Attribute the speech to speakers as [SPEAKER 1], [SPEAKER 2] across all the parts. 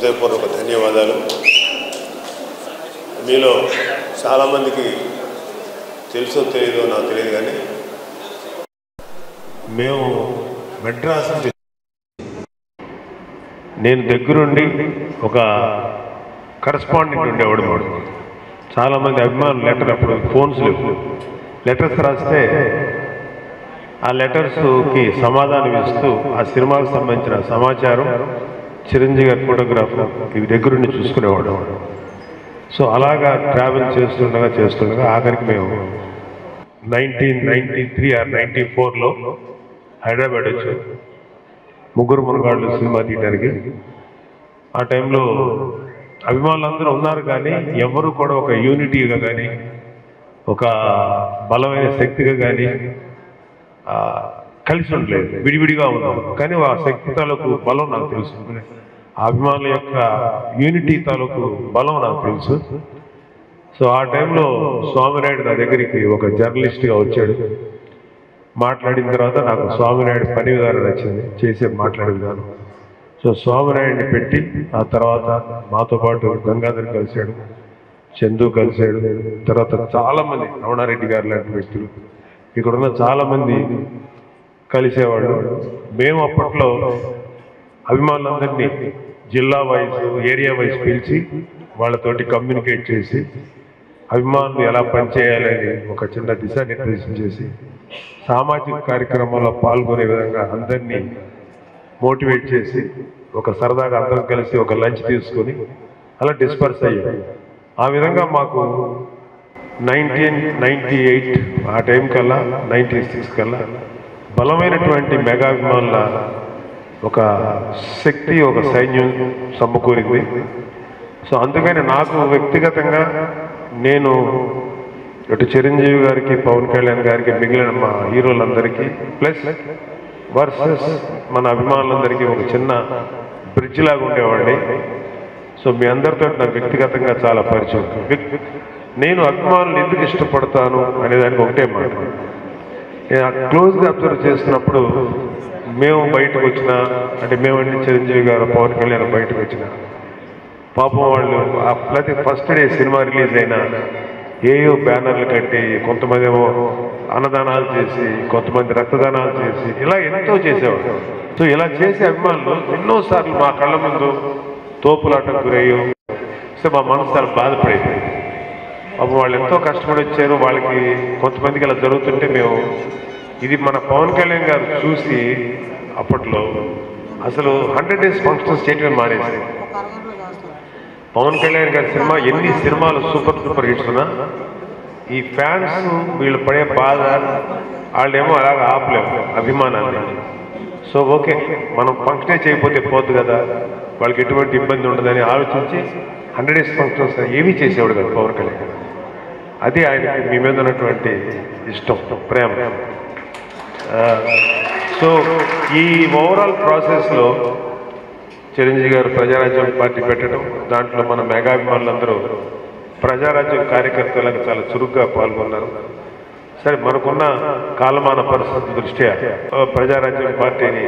[SPEAKER 1] హృదయపూర్వక ధన్యవాదాలు. మీలో చాలామందికి తెలుసో తెలియదో నాకు తెలియదు, కానీ మేము మెడ్రాస్ నేను దగ్గరుండి ఒక కరస్పాండెంట్ ఉండేవాడు. వాడు చాలామంది అభిమానులు లెటర్, అప్పుడు ఫోన్స్ లేవు, లెటర్స్ రాస్తే ఆ లెటర్స్కి సమాధానం ఇస్తూ ఆ సినిమాకు సంబంధించిన సమాచారం చిరంజీవి గారి ఫోటోగ్రాఫర్ ఇవి దగ్గరుండి చూసుకునేవాడు. సో అలాగా ట్రావెల్ చేస్తుండగా ఆఖరికి మేము 1993 or 94లో హైదరాబాద్ వచ్చాం ముగ్గురు మునగాళ్ళు సినిమా తీయడానికి. ఆ టైంలో అభిమానులందరూ ఉన్నారు, కానీ ఎవరు కూడా ఒక యూనిటీగా కానీ ఒక బలమైన శక్తిగా కానీ కలిసి ఉండలేదు, విడివిడిగా ఉన్నాం. కానీ ఆ శక్తి తాలూకు బలం నాకు తెలుసు, ఆ అభిమానుల యొక్క యూనిటీ తాలూకు బలం నాకు తెలుసు. సో ఆ టైంలో స్వామినాయుడు నా దగ్గరికి ఒక జర్నలిస్ట్గా వచ్చాడు. మాట్లాడిన తర్వాత నాకు స్వామినాయుడు పని విధానం నచ్చింది, చేసే మాట్లాడే విధానం. సో స్వామినాయుడిని పెట్టి ఆ తర్వాత మాతో పాటు గంగాధర్ కలిశాడు, చందు కలిశాడు, తర్వాత చాలామంది రమణారెడ్డి గారు లాంటి వ్యక్తులు ఇక్కడున్న చాలామంది కలిసేవాళ్ళు. మేము అప్పట్లో అభిమానులందరినీ జిల్లా వైజ్ ఏరియా వైజ్ పిలిచి వాళ్ళతోటి కమ్యూనికేట్ చేసి అభిమానులు ఎలా పనిచేయాలని ఒక చిన్న దిశానిర్దేశం చేసి సామాజిక కార్యక్రమాల్లో పాల్గొనే విధంగా అందరినీ మోటివేట్ చేసి ఒక సరదాగా అందరం కలిసి ఒక లంచ్ తీసుకొని అలా డిస్పర్స్ అయ్యాం. ఆ విధంగా మాకు 1998 ఆ టైం కల్లా 96 కల్లా బలమైనటువంటి మెగాభిమానుల ఒక శక్తి, ఒక సైన్యం సమకూరింది. సో అందుకని నాకు వ్యక్తిగతంగా నేను ఇటు చిరంజీవి గారికి, పవన్ కళ్యాణ్ గారికి, మిగిలిన మా హీరోలందరికీ ప్లస్ వర్సెస్ మన అభిమానులందరికీ ఒక చిన్న బ్రిడ్జ్ లాగా ఉండేవాడిని. సో మీ అందరితో నాకు వ్యక్తిగతంగా చాలా పరిచయం. నేను అభిమానులు ఎందుకు ఇష్టపడతాను అనేదానికి ఒకటే మాట. నేను క్లోజ్గా అబ్జర్వ్ చేస్తున్నప్పుడు మేము బయటకు వచ్చిన, అంటే మేమంటే చిరంజీవి గారు, పవన్ కళ్యాణ్ బయటకు వచ్చిన పాపం వాళ్ళు ప్రతి ఫస్ట్ డే సినిమా రిలీజ్ అయినా ఏయో బ్యానర్లు కట్టి, కొంతమంది ఏమో అన్నదానాలు చేసి, కొంతమంది రక్తదానాలు చేసి, ఇలా ఎంతో చేసేవాడు. సో ఇలా చేసే అభిమానులు ఎన్నోసార్లు మా కళ్ళ ముందు తోపులాటకు గురయ్యో, సో మా మనసు చాలా బాధపడేది. పాపం వాళ్ళు ఎంతో కష్టపడి వచ్చారు, వాళ్ళకి కొంతమందికి ఇలా జరుగుతుంటే మేము ఇది మన పవన్ కళ్యాణ్ గారు చూసి అప్పట్లో అసలు 100 days ఫంక్షన్స్ చేయటమే మానేసి, పవన్ కళ్యాణ్ గారి సినిమా ఎన్ని సినిమాలు సూపర్ హిట్స్ ఉన్నా ఈ ఫ్యాన్స్ వీళ్ళు పడే బాధ వాళ్ళేమో అలాగ ఆపలేము అభిమానాన్ని. సో ఓకే, మనం ఫంక్షనే చేయకపోతే పోద్దు కదా, వాళ్ళకి ఎటువంటి ఇబ్బంది ఉండదని ఆలోచించి 100 days ఫంక్షన్స్ ఏమీ చేసేవాడు కదా పవన్ కళ్యాణ్ గారు. అది ఆయనకి మీ మీద ఉన్నటువంటి ఇష్టం, ప్రేమ. సో ఈ ఓవరాల్ ప్రాసెస్లో చిరంజీవి గారు ప్రజారాజ్యం పార్టీ పెట్టడం, దాంట్లో మన మెగాభిమానులందరూ ప్రజారాజ్యం కార్యకర్తలకు చాలా చురుగ్గా పాల్గొన్నారు. సరే, మనకున్న కాలమాన పరిస్థితుల దృష్ట్యా ప్రజారాజ్యం పార్టీని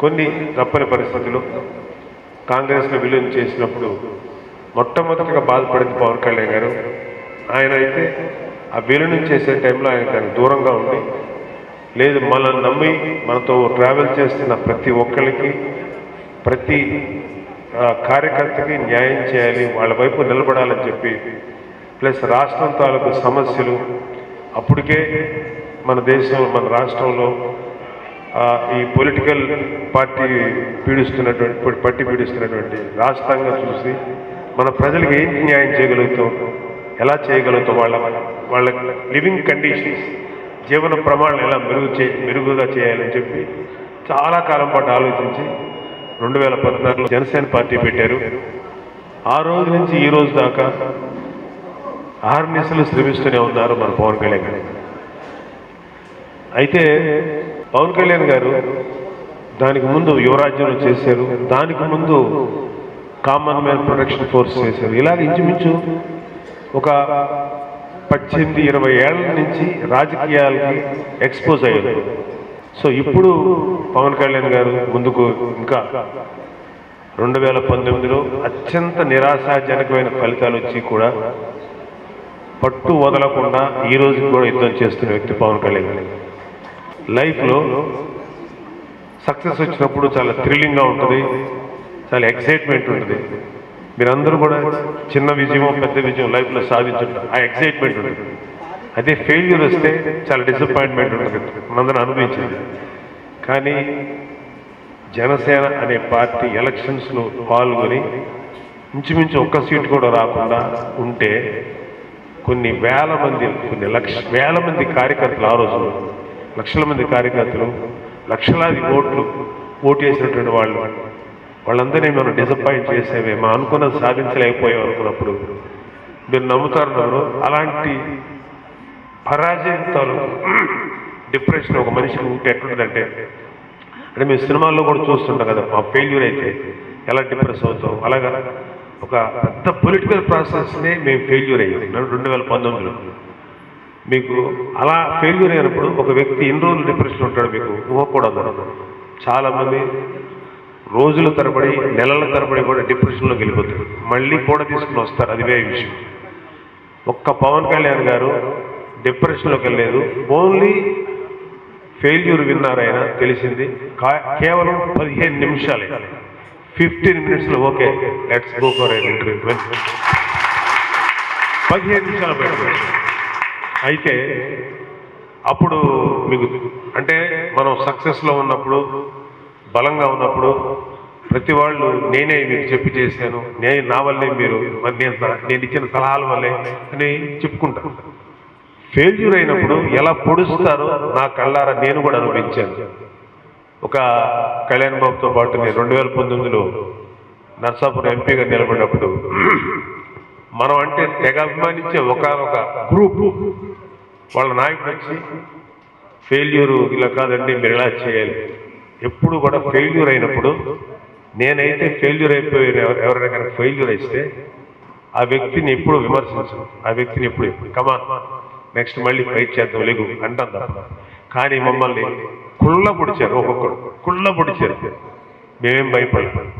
[SPEAKER 1] కొన్ని తప్పని పరిస్థితులు కాంగ్రెస్లో విలీనం చేసినప్పుడు మొట్టమొదటిగా బాధపడింది పవన్ కళ్యాణ్ గారు. ఆయన అయితే ఆ విలీనం చేసే టైంలో ఆయన దానికి దూరంగా ఉండి, లేదు మనల్ని నమ్మి మనతో ట్రావెల్ చేస్తున్న ప్రతి ఒక్కరికి, ప్రతి కార్యకర్తకి న్యాయం చేయాలి, వాళ్ళ వైపు నిలబడాలని చెప్పి, ప్లస్ రాష్ట్రం తాలూకు సమస్యలు అప్పటికే మన దేశంలో, మన రాష్ట్రంలో ఈ పొలిటికల్ పార్టీ పీడిస్తున్నటువంటి రాష్ట్రంగా చూసి మన ప్రజలకు ఏం న్యాయం చేయగలుగుతాం, ఎలా చేయగలుగుతాం, వాళ్ళ లివింగ్ కండిషన్స్, జీవన ప్రమాణాలు ఎలా మెరుగుగా చేయాలని చెప్పి చాలా కాలం పాటు ఆలోచించి 2014లో జనసేన పార్టీ పెట్టారు. ఆ రోజు నుంచి ఈ రోజు దాకా ఆర్నిసలు శ్రమిస్తూనే ఉన్నారు మన పవన్ కళ్యాణ్ గారు. అయితే పవన్ కళ్యాణ్ గారు దానికి ముందు యువరాజ్యంలో చేశారు, దానికి ముందు కామన్ మ్యాన్ ప్రొటెక్షన్ ఫోర్స్ చేశారు. ఇలాగ ఇంచుమించు ఒక 18-20 ఏళ్ల నుంచి రాజకీయాలకి ఎక్స్పోజ్ అయ్యారు. సో ఇప్పుడు పవన్ కళ్యాణ్ గారు ముందుకు ఇంకా 2019లో అత్యంత నిరాశాజనకమైన ఫలితాలు వచ్చి కూడా పట్టు వదలకుండా ఈ రోజు కూడా యుద్ధం చేస్తున్న వ్యక్తి పవన్ కళ్యాణ్. లైఫ్లో సక్సెస్ వచ్చినప్పుడు చాలా థ్రిల్లింగ్గా ఉంటుంది, చాలా ఎక్సైట్మెంట్ ఉంటుంది. మీరందరూ కూడా చిన్న విజయమో పెద్ద విజయం లైఫ్లో సాధించుంటారు, ఆ ఎక్సైట్మెంట్ ఉంటుంది. అదే ఫెయిల్యూర్ వస్తే చాలా డిసప్పాయింట్మెంట్ ఉంటుంది, మనందరం అనుభవించింది. కానీ జనసేన అనే పార్టీ ఎలక్షన్స్లో పాల్గొని ఇంచుమించు ఒక్క సీటు కూడా రాకుండా ఉంటే కొన్ని వేల మంది వేల మంది కార్యకర్తలు, ఆ రోజు లక్షల మంది కార్యకర్తలు, లక్షలాది ఓటు వేసినటువంటి వాళ్ళందరినీ మనం డిసప్పాయింట్ చేసేవే, మనం అనుకున్నది సాధించలేకపోయాం అనుకున్నప్పుడు మీరు నమ్ముతారు. అలాంటి పరాజయంతో డిప్రెషన్ ఒక మనిషికి ఉంటే ఎట్లుంటుందంటే, అంటే మేము సినిమాల్లో కూడా చూస్తుంటాం కదా, మా ఫెయిల్యూర్ అయితే ఎలా డిప్రెస్ అవుతాం. అలాగా ఒక పెద్ద పొలిటికల్ ప్రాసెస్నే మేము ఫెయిల్యూర్ అయ్యాం 2019లో. మీకు అలా ఫెయిల్యూర్ అయినప్పుడు ఒక వ్యక్తి ఎన్ని రోజులు డిప్రెషన్ ఉంటాడు మీకు ఊహకూడదు. చాలామంది రోజుల తరబడి నెలల తరబడి కూడా డిప్రెషన్లోకి వెళ్ళిపోతారు, మళ్ళీ కూడా తీసుకుని వస్తారు, అది వేరే విషయం. ఒక్క పవన్ కళ్యాణ్ గారు డిప్రెషన్లోకి వెళ్ళలేదు, ఓన్లీ ఫెయిల్యూర్ విన్నారైనా తెలిసింది కేవలం 15 నిమిషాలే, 15 minutesలో okay let's go for an interview 15 నిమిషాలు పెట్టారు. అయితే అప్పుడు మీకు అంటే మనం సక్సెస్లో ఉన్నప్పుడు, బలంగా ఉన్నప్పుడు ప్రతి వాళ్ళు నేనే మీకు చెప్పి చేశాను, నా వల్లే మీరు నేను ఇచ్చిన సలహాల వల్లే అని చెప్పుకుంటాను. ఫెయిల్యూర్ అయినప్పుడు ఎలా పొడుస్తారో నా కళ్ళారా నేను కూడా అనుభవించాను. ఒక కళ్యాణ్ బాబుతో పాటు నేను 2019లో నర్సాపురం ఎంపీగా నిలబడినప్పుడు మనం అంటే తెగ అభిమానించే ఒక గ్రూప్ వాళ్ళ నాయకుడు వచ్చి ఫెయిల్యూరు ఇలా కాదండి మీరు ఎలా చేయాలి. ఎప్పుడు కూడా ఫెయిల్యూర్ అయినప్పుడు నేనైతే ఫెయిల్యూర్ అయిపోయిన ఎవరైనా కానీ ఫెయిల్యూర్ అయితే ఆ వ్యక్తిని ఎప్పుడు విమర్శించను, ఆ వ్యక్తిని ఎప్పుడు కమాన్ నెక్స్ట్ మళ్ళీ ఫైట్ చేద్దాం లేగు అంటాం తప్ప. కానీ మమ్మల్ని కుళ్ళ పొడిచారు, ఒక్కొక్కడు కుళ్ళ పొడిచారు, మేమేం భయపడలేదు.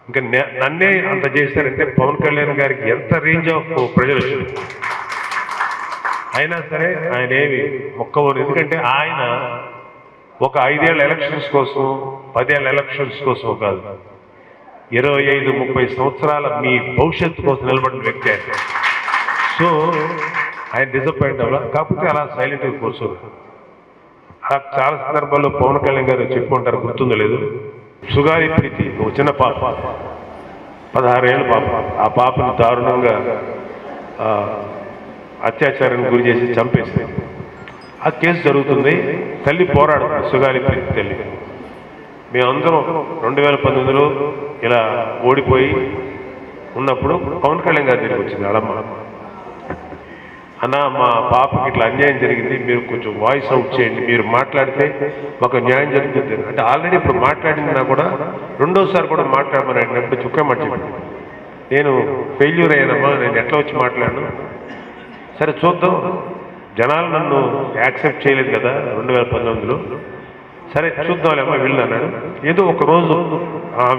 [SPEAKER 1] ఇంకా నన్నే అంత చేశారంటే పవన్ కళ్యాణ్ గారికి ఎంత రేంజ్ ఆఫ్ ప్రజలు వచ్చింది. అయినా సరే ఆయన ఏమి మొక్కవరు, ఎందుకంటే ఆయన ఒక 5 ఏళ్ల ఎలక్షన్స్ కోసం 10 ఏళ్ల ఎలక్షన్స్ కోసం కాదు, 25-30 సంవత్సరాల మీ భవిష్యత్తు కోసం నిలబడిన వ్యక్తి ఆయన. సో ఆయన డిసప్పాయింట్ అవ్వాలి, కాకపోతే అలా సైలెంట్గా కూర్చోరు. చాలా సందర్భాల్లో పవన్ కళ్యాణ్ గారు చెప్పుకుంటారు, గుర్తుందో లేదు, సుగారి ప్రీతి ఒక చిన్న పాప, 16 ఏళ్ళ పాప, ఆ పాపను దారుణంగా అత్యాచారానికి గురి చేసి చంపేసింది. ఆ కేసు జరుగుతుంది, తల్లి పోరాడుతుంది, సుగారి ప్రీతి తల్లి. మేమందరం 2019లో ఇలా ఓడిపోయి ఉన్నప్పుడు పవన్ కళ్యాణ్ గారి దగ్గరికి వచ్చింది అడమ్మ, అన్న మా పాపకి ఇట్లా అన్యాయం జరిగింది, మీరు కొంచెం వాయిస్ అవుట్ చేయండి, మీరు మాట్లాడితే మాకు న్యాయం జరుగుతుంది అంటే. ఆల్రెడీ ఇప్పుడు మాట్లాడినా కూడా రెండోసారి కూడా మాట్లాడమని అడిగినప్పుడు చుక్కా మాట చెప్పండి, నేను ఫెయిల్యూర్ అయ్యానమ్మా, నేను ఎట్లా వచ్చి మాట్లాడను, సరే చూద్దాం, జనాలు నన్ను యాక్సెప్ట్ చేయలేదు కదా 2019లో, సరే చూద్దాంలేమ్మా వెళ్ళు అన్నాడు. ఏదో ఒకరోజు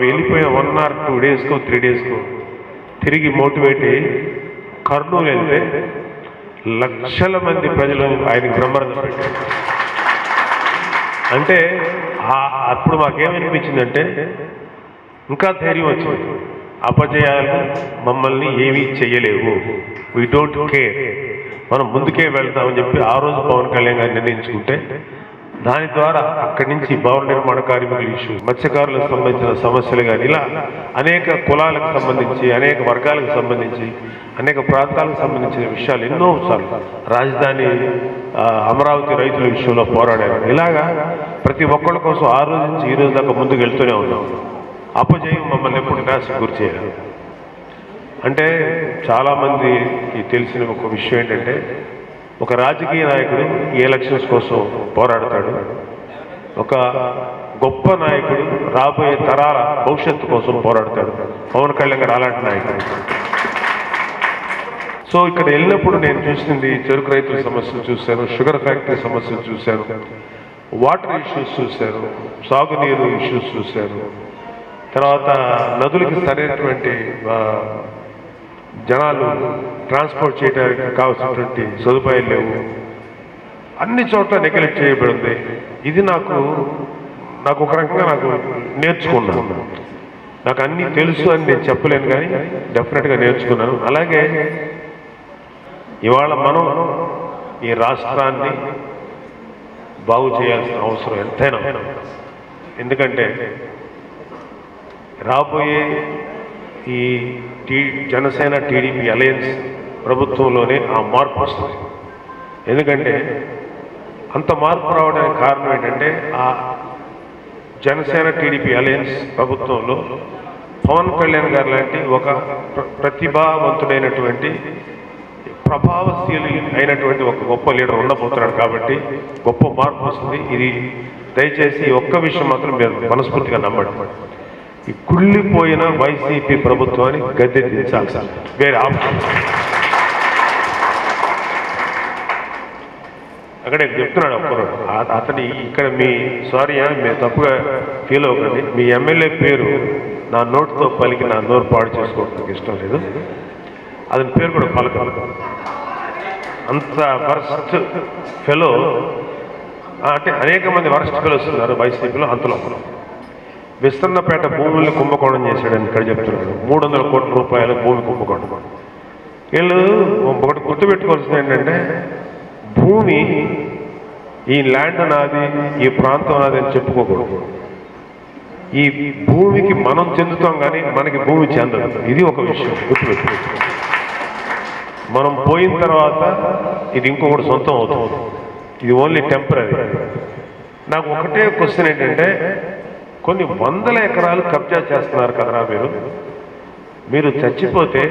[SPEAKER 1] వెళ్ళిపోయిన 1 or 2 daysకో 3 daysకో తిరిగి మోటివేట్ అయ్యి కర్నూలు వెళ్తే లక్షల మంది ప్రజలు ఆయనకి బ్రహ్మరథం పెట్టారు. అంటే అప్పుడు మాకేమనిపించిందంటే ఇంకా ధైర్యం వచ్చింది, అపజయాలు మమ్మల్ని ఏమీ చెయ్యలేవు, వీ డోంట్ కేర్, మనం ముందుకే వెళ్తామని చెప్పి ఆ రోజు పవన్ కళ్యాణ్ గారు నిర్ణయించుకుంటే దాని ద్వారా అక్కడి నుంచి భవన నిర్మాణ కార్మికుల ఇష్యూ, మత్స్యకారులకు సంబంధించిన సమస్యలు కానీ ఇలా అనేక కులాలకు సంబంధించి, అనేక వర్గాలకు సంబంధించి, అనేక ప్రాంతాలకు సంబంధించిన విషయాలు ఎన్నోసార్లు రాజధాని అమరావతి రైతుల విషయంలో పోరాడారు. ఇలాగా ప్రతి ఒక్కళ్ళ కోసం ఆ రోజు నుంచి ఈ రోజు దాకా ముందుకు వెళ్తూనే ఉన్నాం. అపజయం మమ్మల్ని ఎప్పుడు నిరాశకు గురి చేయాలి. అంటే చాలామందికి తెలిసిన ఒక విషయం ఏంటంటే, ఒక రాజకీయ నాయకుడు ఈ ఎలక్షన్స్ కోసం పోరాడతాడు, ఒక గొప్ప నాయకుడు రాబోయే తరాల భవిష్యత్తు కోసం పోరాడతాడు. పవన్ కళ్యాణ్ గారు అలాంటి నాయకుడు. సో ఇక్కడ వెళ్ళినప్పుడు నేను చూసింది చెరుకు రైతుల సమస్యలు చూశాను, షుగర్ ఫ్యాక్టరీ సమస్యలు చూశాను, వాటర్ ఇష్యూస్ చూశాను, సాగునీరు ఇష్యూస్ చూశాను, తర్వాత నదులకి సరైనటువంటి జనాలు ట్రాన్స్పోర్ట్ చేయడానికి కావాల్సినటువంటి సదుపాయాలు లేవు. అన్ని చోట్ల నెగ్లెక్ట్ చేయబడింది. ఇది నాకు ఒక రకంగా నేర్చుకున్నాను. నాకు అన్నీ తెలుసు అని నేను చెప్పలేను, కానీ డెఫినెట్గా నేర్చుకున్నాను. అలాగే ఇవాళ మనం ఈ రాష్ట్రాన్ని బాగు చేయాల్సిన అవసరం ఎంతైనా. ఎందుకంటే రాబోయే ఈ జనసేన టీడీపీ అలయన్స్ ప్రభుత్వంలోనే ఆ మార్పు వస్తుంది. ఎందుకంటే అంత మార్పు రావడానికి కారణం ఏంటంటే ఆ జనసేన టీడీపీ అలయన్స్ ప్రభుత్వంలో పవన్ కళ్యాణ్ గారు లాంటి ఒక ప్రతిభావంతుడైనటువంటి ప్రభావశీలి అయినటువంటి ఒక గొప్ప లీడర్ ఉండబోతున్నాడు. కాబట్టి గొప్ప మార్పు వస్తుంది. ఇది దయచేసి ఒక్క విషయం మాత్రం మీరు మనస్ఫూర్తిగా నమ్మండి. ఈ కుళ్ళిపోయిన వైసీపీ ప్రభుత్వాన్ని గద్దె దించాలి సార్, వేరే ఆప్షన్. అక్కడే చెప్తున్నాడు ఒక్కరు అతని ఇక్కడ మీరు తప్పుగా ఫీల్ అవ్వకండి. మీ ఎమ్మెల్యే పేరు నా నోటితో పలికి నా నోరు పాడు చేసుకోవడానికి ఇష్టం లేదు. అతని పేరు కూడా పలకాలి. అంత వరస్ట్ ఫెలో అంటే అనేక మంది వరస్ట్ ఫెలోస్ ఉన్నారు వైసీపీలో. అంతలో విస్తన్నపేట భూముల్ని కుంభకోణం చేశాడని ఇక్కడ చెప్తున్నాడు. 300 కోట్ల రూపాయల భూమి కుంభకోణం. వీళ్ళు ఒకటి గుర్తుపెట్టుకోవాల్సింది ఏంటంటే, భూమి ఈ ల్యాండ్ నాది, ఈ ప్రాంతం నాది అని చెప్పుకోకూడదు. ఈ భూమికి మనం చెందుతాం కానీ మనకి భూమి చెందదు. ఇది ఒక విషయం గుర్తుపెట్టుకోవచ్చు. మనం పోయిన తర్వాత ఇది ఇంకొకటి సొంతం అవుతుంది. ఇది ఓన్లీ టెంపరీ. నాకు ఒకటే క్వశ్చన్ ఏంటంటే, కొన్ని వందల ఎకరాలు కబ్జా చేస్తున్నారు కదరా మీరు చచ్చిపోతే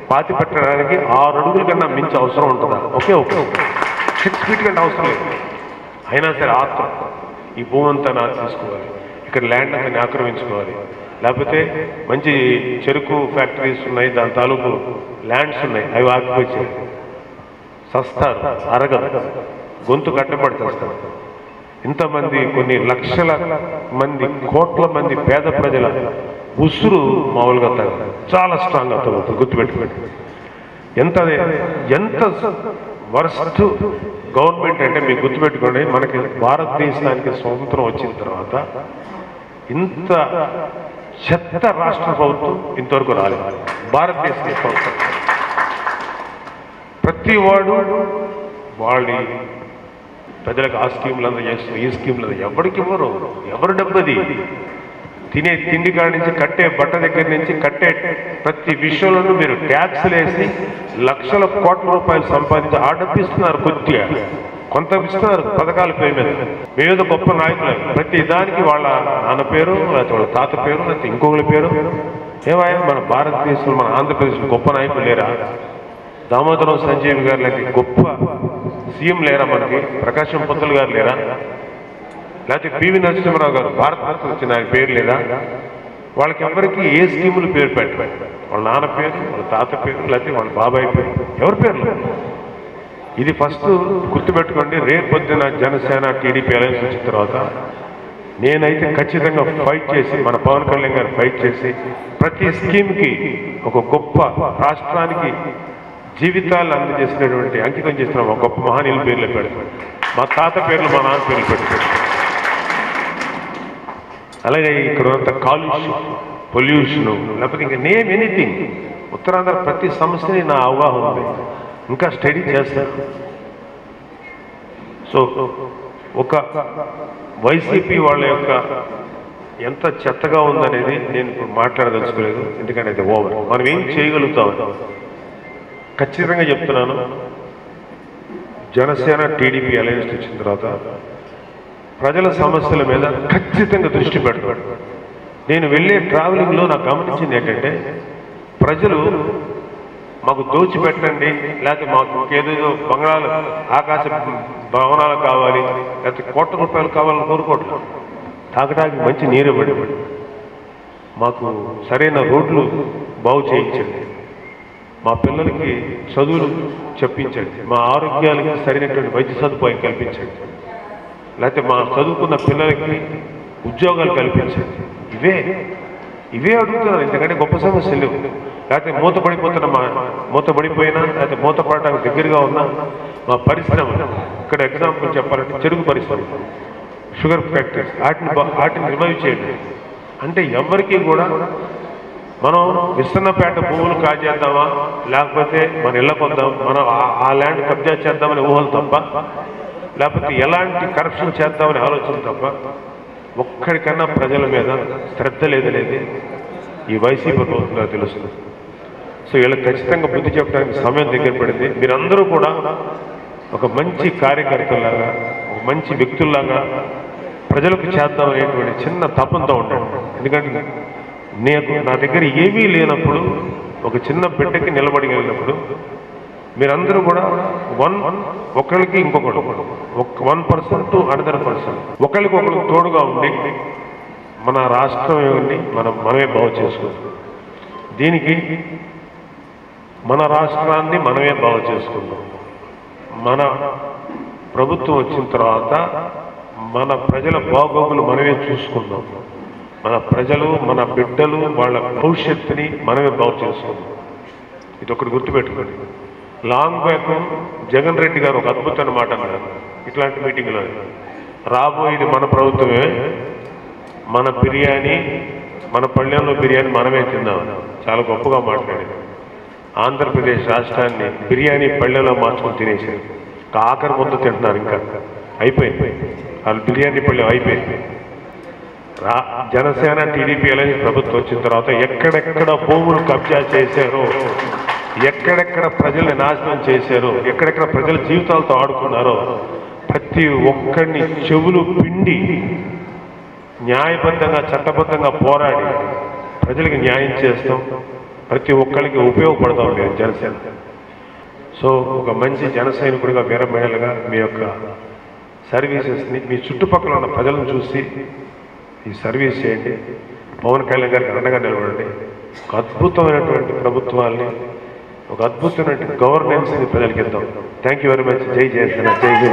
[SPEAKER 1] పాతి పెట్టడానికి 6 అడుగుల కన్నా మించి అవసరం ఉంటుందా? ఓకే 6 ఫీట్ కంటే అవసరం లేదు. అయినా సరే ఆత్మ ఈ భూమి అంతా నాకు తీసుకోవాలి, ఇక్కడ ల్యాండ్ అంతా ఆక్రమించుకోవాలి. లేకపోతే మంచి చెరుకు ఫ్యాక్టరీస్ ఉన్నాయి, దాని తాలూకు ల్యాండ్స్ ఉన్నాయి, అవి ఆక్యుపై చేయాలి. సస్తారు, అరగదు, గొంతు కట్టబడి చేస్తారు. ఇంతమంది కొన్ని లక్షల మంది, కోట్ల మంది పేద ప్రజల ఉసురు మామూలుగా చాలా స్ట్రాంగ్ అవుతుంది. గుర్తుపెట్టుకోండి. ఎంత వరస్ట్ గవర్నమెంట్ అంటే మీకు గుర్తుపెట్టుకోండి, మనకి భారతదేశానికి స్వతంత్రం వచ్చిన తర్వాత ఇంత చెత్త రాష్ట్ర ప్రభుత్వం ఇంతవరకు రాలేదు. భారతదేశం ప్రతి వాడు వాళ్ళ ప్రజలకు ఆ స్కీములు అంతా చేస్తూ ఈ స్కీములు ఎవరికి ఇవ్వరు. ఎవరు డబ్బది? తినే తిండి కాడి నుంచి, కట్టే బట్ట దగ్గర నుంచి, కట్టే ప్రతి విషయంలోనూ మీరు ట్యాక్స్లు వేసి లక్షల కోట్ల రూపాయలు సంపాదించి ఆ డబ్బు ఇస్తున్నారు. కొద్దిగా కొంత ఇస్తున్నారు పథకాల పేరు మీద. వివిధ గొప్ప నాయకులు ప్రతి దానికి వాళ్ళ నాన్న పేరు, లేకపోతే వాళ్ళ తాత పేరు, లేకపోతే ఇంకొకరి పేరు. ఏమాయా మన భారతదేశంలో, మన ఆంధ్రప్రదేశ్లో గొప్ప నాయకులు లేరా? దామోదరం సంజీవ్ గారు లాంటి గొప్ప సీఎం లేరా? మనకి ప్రకాశం పంతులు గారు లేరా? లేకపోతే పివి నరసింహరావు గారు భారతరత్న వచ్చిన ఆయన పేరు లేదా? వాళ్ళకి ఎవరికి ఏ స్కీములు పేరు పెట్టారు? వాళ్ళ నాన్న పేరు, వాళ్ళ తాత పేరు, లేకపోతే వాళ్ళ బాబాయ్ పేరు, ఎవరి పేర్లు? ఇది ఫస్ట్ గుర్తుపెట్టుకోండి. రేపు పొద్దున జనసేన టీడీపీ అలయన్స్ వచ్చిన తర్వాత నేనైతే ఖచ్చితంగా ఫైట్ చేసి, మన పవన్ కళ్యాణ్ గారు ఫైట్ చేసి, ప్రతి స్కీమ్కి ఒక గొప్ప రాష్ట్రానికి జీవితాలు అందజేసినటువంటి, అంకితం చేసిన ఒక గొప్ప మహనీయుల పేర్లు పెడతాడు. మా తాత పేర్లు, మా నాన్న పేర్లు పెడతాడు. అలాగే ఇక్కడ అంత కాలుష్యం, పొల్యూషను, లేకపోతే ఇంకా నేమ్ ఎనీథింగ్, ఉత్తరాంధ్ర ప్రతి సమస్యని నా అవగాహన ఉంది, ఇంకా స్టడీ చేస్తాను. సో ఒక వైసీపీ వాళ్ళ యొక్క ఎంత చెత్తగా ఉందనేది నేను ఇప్పుడు మాట్లాడదలుచుకోలేదు. ఎందుకంటే అది ఓవర్. మనం ఏం చేయగలుగుతాం? ఖచ్చితంగా చెప్తున్నాను, జనసేన టీడీపీ అలయన్స్ వచ్చిన తర్వాత ప్రజల సమస్యల మీద ఖచ్చితంగా దృష్టి పెడతాడు. నేను వెళ్ళే ట్రావెలింగ్లో నాకు గమనించింది ఏంటంటే, ప్రజలు మాకు దోచిపెట్టండి, లేకపోతే మాకు ఏదేదో బంగాళాలు, ఆకాశ భవనాలు కావాలి, లేకపోతే కోట్ల రూపాయలు కావాలని కోరుకోవట్లేదు. తాగడానికి మంచి నీరు ఇవ్వండి, మాకు సరైన రోడ్లు బాగు చేయించండి, మా పిల్లలకి చదువులు చెప్పించండి, మా ఆరోగ్యాలకి సరైనటువంటి వైద్య సదుపాయం కల్పించండి, లేకపోతే మా చదువుకున్న పిల్లలకి ఉద్యోగాలు కల్పించండి. ఇవే ఇవే అడుగుతున్నారు, ఎందుకంటే గొప్ప సమస్యలు లేవు. లేకపోతే మూతపడిపోయినా లేకపోతే మూతపడటానికి దగ్గరగా ఉన్న మా పరిశ్రమ, ఇక్కడ ఎగ్జాంపుల్ చెప్పాలంటే చెరుకు పరిశ్రమ, షుగర్ ఫ్యాక్టరీస్, వాటిని రివైవ్ చేయండి. అంటే ఎవరికి కూడా మనం విస్తన్నపేట భూములు కాజేద్దామా, లేకపోతే మన ఇళ్ళకు వద్దాం, మనం ఆ ల్యాండ్ కబ్జా చేద్దామని ఊహలు తప్ప, లేకపోతే ఎలాంటి కరప్షన్ చేద్దామని ఆలోచన తప్ప ఒక్కడికన్నా ప్రజల మీద శ్రద్ధ లేదనేది ఈ వైసీపీ ప్రభుత్వంలో తెలుస్తుంది. సో వీళ్ళకి ఖచ్చితంగా బుద్ధి చెప్పడానికి సమయం దగ్గర పడింది. మీరందరూ కూడా ఒక మంచి కార్యకర్తలాగా, ఒక మంచి వ్యక్తుల్లాగా ప్రజలకు చేద్దామనేటువంటి చిన్న తపంతో ఉండండి. ఎందుకంటే నా దగ్గర ఏమీ లేనప్పుడు, ఒక చిన్న బిడ్డకి నిలబడగలిగినప్పుడు మీరందరూ కూడా ఒకరికి ఇంకొకరు 1% టు అనదర్ పర్సన్ ఒకరికి ఒకరికి తోడుగా ఉండి మన రాష్ట్రం ఏమిటి మనమే బాగు చేసుకుంటాం. దీనికి మన రాష్ట్రాన్ని మనమే బాగు చేసుకుందాం. మన ప్రభుత్వం వచ్చిన తర్వాత మన ప్రజల బాగోగులు మనమే చూసుకుందాం. మన ప్రజలు, మన బిడ్డలు, వాళ్ళ భవిష్యత్తుని మనమే బాగు చేసుకుందాం. ఇది ఒకటి గుర్తుపెట్టుకోండి. లాంగ్ బ్యాక్ జగన్ రెడ్డి గారు ఒక అద్భుతమైన మాట అన్నారు ఇట్లాంటి మీటింగ్లో, రాబోయేది మన ప్రభుత్వమే, మన బిర్యానీ, మన పళ్ళెంలో బిర్యానీ మనమే తిందాం. చాలా గొప్పగా మాట్లాడారు. ఆంధ్రప్రదేశ్ రాష్ట్రాన్ని బిర్యానీ పళ్ళెంలో మార్చుకొని తినేశారు. ఆఖరి ముద్ద తింటున్నారు, ఇంకా అయిపోయింది వాళ్ళు బిర్యానీ పళ్ళెం అయిపోయింది. జనసేన టీడీపీ అలాగే ప్రభుత్వం వచ్చిన తర్వాత ఎక్కడెక్కడ భూములు కబ్జా చేశారో, ఎక్కడెక్కడ ప్రజల్ని నాశనం చేశారో, ఎక్కడెక్కడ ప్రజల జీవితాలతో ఆడుకున్నారో ప్రతి ఒక్కడిని చెవులు పిండి న్యాయబద్ధంగా, చట్టబద్ధంగా పోరాడి ప్రజలకు న్యాయం చేస్తాం. ప్రతి ఒక్కరికి ఉపయోగపడతాం మేము జనసేన. సో ఒక మంచి జన సైనికుడిగా, వీర మహిళగా మీ యొక్క సర్వీసెస్ని మీ చుట్టుపక్కల ఉన్న ప్రజలను చూసి ఈ సర్వీస్ చేయండి. పవన్ కళ్యాణ్ గారికి అండగా నిలబడండి. ఒక అద్భుతమైనటువంటి ప్రభుత్వాన్ని, ఒక అద్భుతమైనటువంటి గవర్నెన్స్ని ప్రజలకు ఇద్దాం. Thank you very much. జై జనసేన, జై జై.